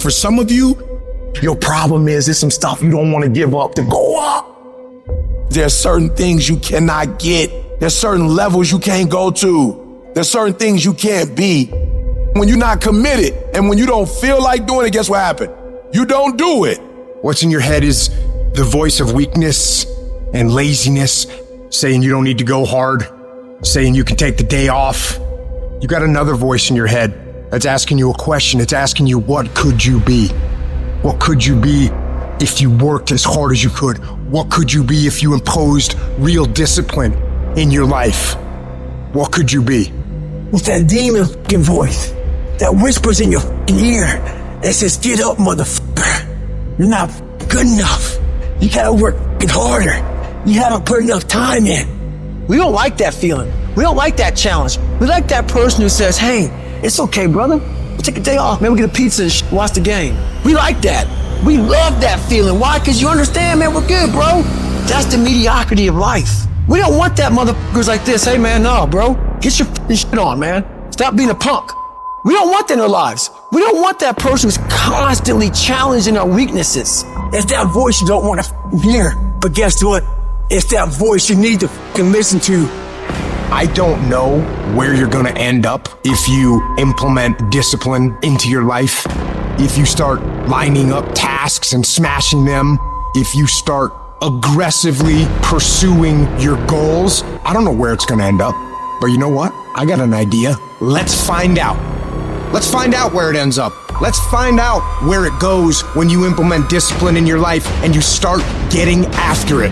for some of you, your problem is there's some stuff you don't want to give up to go up. There's certain things you cannot get. There's certain levels you can't go to. There's certain things you can't be. When you're not committed and when you don't feel like doing it, guess what happened? You don't do it. What's in your head is the voice of weakness and laziness, saying you don't need to go hard, saying you can take the day off. You got another voice in your head that's asking you a question. It's asking you, what could you be? What could you be if you worked as hard as you could? What could you be if you imposed real discipline in your life? What could you be? It's that demon fucking voice that whispers in your fucking ear that says, get up, motherfucker. You're not good enough. You gotta work fucking harder. You haven't put enough time in. We don't like that feeling. We don't like that challenge. We like that person who says, hey, it's okay, brother. We'll take a day off. Maybe we'll get a pizza and watch the game. We like that. We love that feeling. Why? Because you understand, man, we're good, bro. That's the mediocrity of life. We don't want that motherfuckers like this. Hey, man, no, bro. Get your fucking shit on, man. Stop being a punk. We don't want that in our lives. We don't want that person who's constantly challenging our weaknesses. It's that voice you don't want to hear. But guess what? It's that voice you need to fucking listen to. I don't know where you're gonna end up if you implement discipline into your life, if you start lining up tasks and smashing them, if you start aggressively pursuing your goals. I don't know where it's gonna end up, but you know what? I got an idea. Let's find out. Let's find out where it ends up. Let's find out where it goes when you implement discipline in your life and you start getting after it.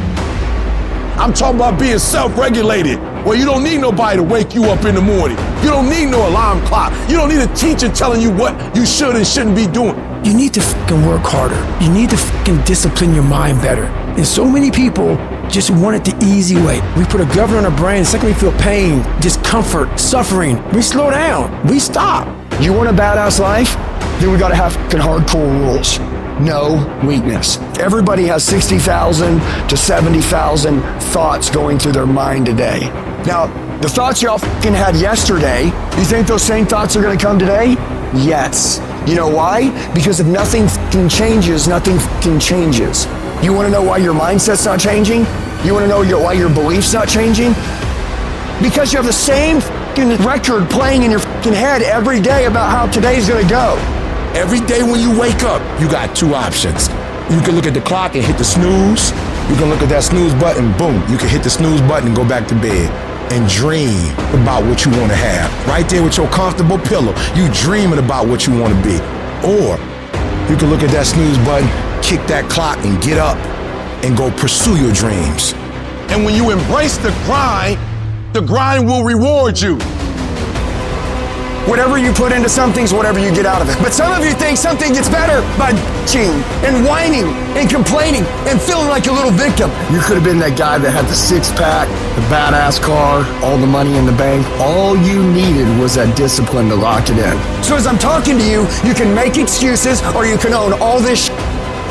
I'm talking about being self-regulated, where you don't need nobody to wake you up in the morning. You don't need no alarm clock. You don't need a teacher telling you what you should and shouldn't be doing. You need to fucking work harder. You need to fucking discipline your mind better. And so many people just want it the easy way. We put a governor on our brain. The second we feel pain, discomfort, suffering, we slow down. We stop. You want a badass life? Then we gotta have fucking hardcore rules. No weakness. Everybody has 60,000 to 70,000 thoughts going through their mind today. Now, the thoughts y'all fucking had yesterday, you think those same thoughts are gonna come today? Yes. You know why? Because if nothing fucking changes, nothing fucking changes. You wanna know why your mindset's not changing? You wanna know why your beliefs not changing? Because you have the same fucking record playing in your fucking head every day about how today's gonna go. Every day when you wake up, you got two options. You can look at the clock and hit the snooze. You can look at that snooze button, boom. You can hit the snooze button and go back to bed and dream about what you want to have. Right there with your comfortable pillow, you dreaming about what you want to be. Or you can look at that snooze button, kick that clock and get up and go pursue your dreams. And when you embrace the grind will reward you. Whatever you put into something's whatever you get out of it. But some of you think something gets better by bitching and whining and complaining and feeling like a little victim. You could have been that guy that had the six-pack, the badass car, all the money in the bank. All you needed was that discipline to lock it in. So as I'm talking to you, you can make excuses or you can own all this shit.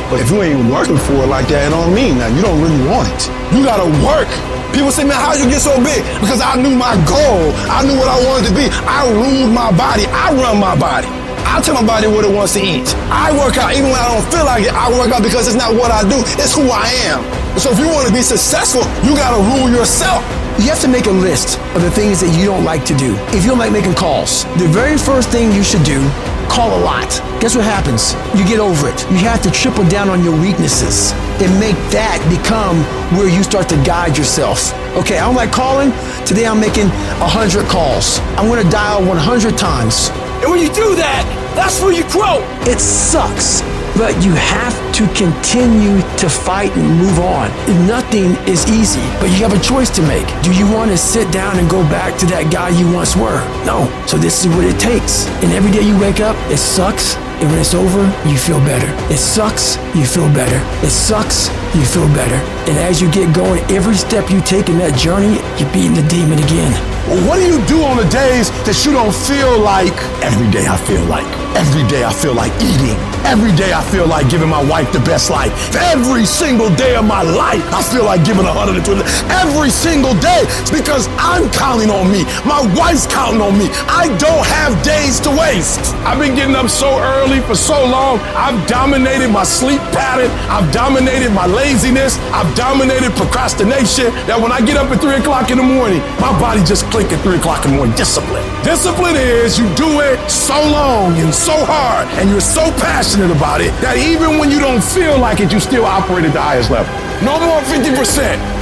But if you ain't working for it like that, it don't mean that. You don't really want it. You gotta work. People say, man, how'd you get so big? Because I knew my goal. I knew what I wanted to be. I ruled my body. I run my body. I tell my body what it wants to eat. I work out even when I don't feel like it. I work out because it's not what I do. It's who I am. So if you want to be successful, you got to rule yourself. You have to make a list of the things that you don't like to do. If you don't like making calls, the very first thing you should do, call a lot. Guess what happens? You get over it. You have to triple down on your weaknesses and make that become where you start to guide yourself. Okay, I don't like calling. Today I'm making 100 calls. I'm gonna dial 100 times. And when you do that, that's where you grow. It sucks, but you have to continue to fight and move on. Nothing is easy, but you have a choice to make. Do you want to sit down and go back to that guy you once were? No. So this is what it takes. And every day you wake up, it sucks. And when it's over, you feel better. It sucks, you feel better. It sucks, you feel better. And as you get going, every step you take in that journey, you're beating the demon again. Well, what do you do on the days that you don't feel like? Every day I feel like Every day I feel like eating. Every day I feel like giving my wife the best life. Every single day of my life, I feel like giving 120. Every single day. It's because I'm counting on me. My wife's counting on me. I don't have days to waste. I've been getting up so early for so long. I've dominated my sleep pattern. I've dominated my laziness. I've dominated procrastination. That when I get up at 3 o'clock in the morning, my body just click at 3 o'clock in the morning. Discipline. Discipline is you do it so long and so hard and you're so passionate about it that even when you don't feel like it, you still operate at the highest level. No more 50%.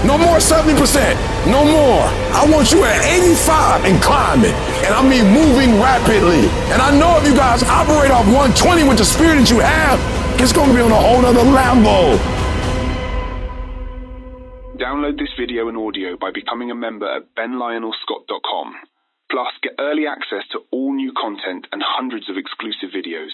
No more 70%. No more. I want you at 85 and climbing. And I mean moving rapidly. And I know if you guys operate off 120 with the spirit that you have, it's going to be on a whole nother level. Download this video and audio by becoming a member at benlionelscott.com. Plus, get early access to all new content and hundreds of exclusive videos.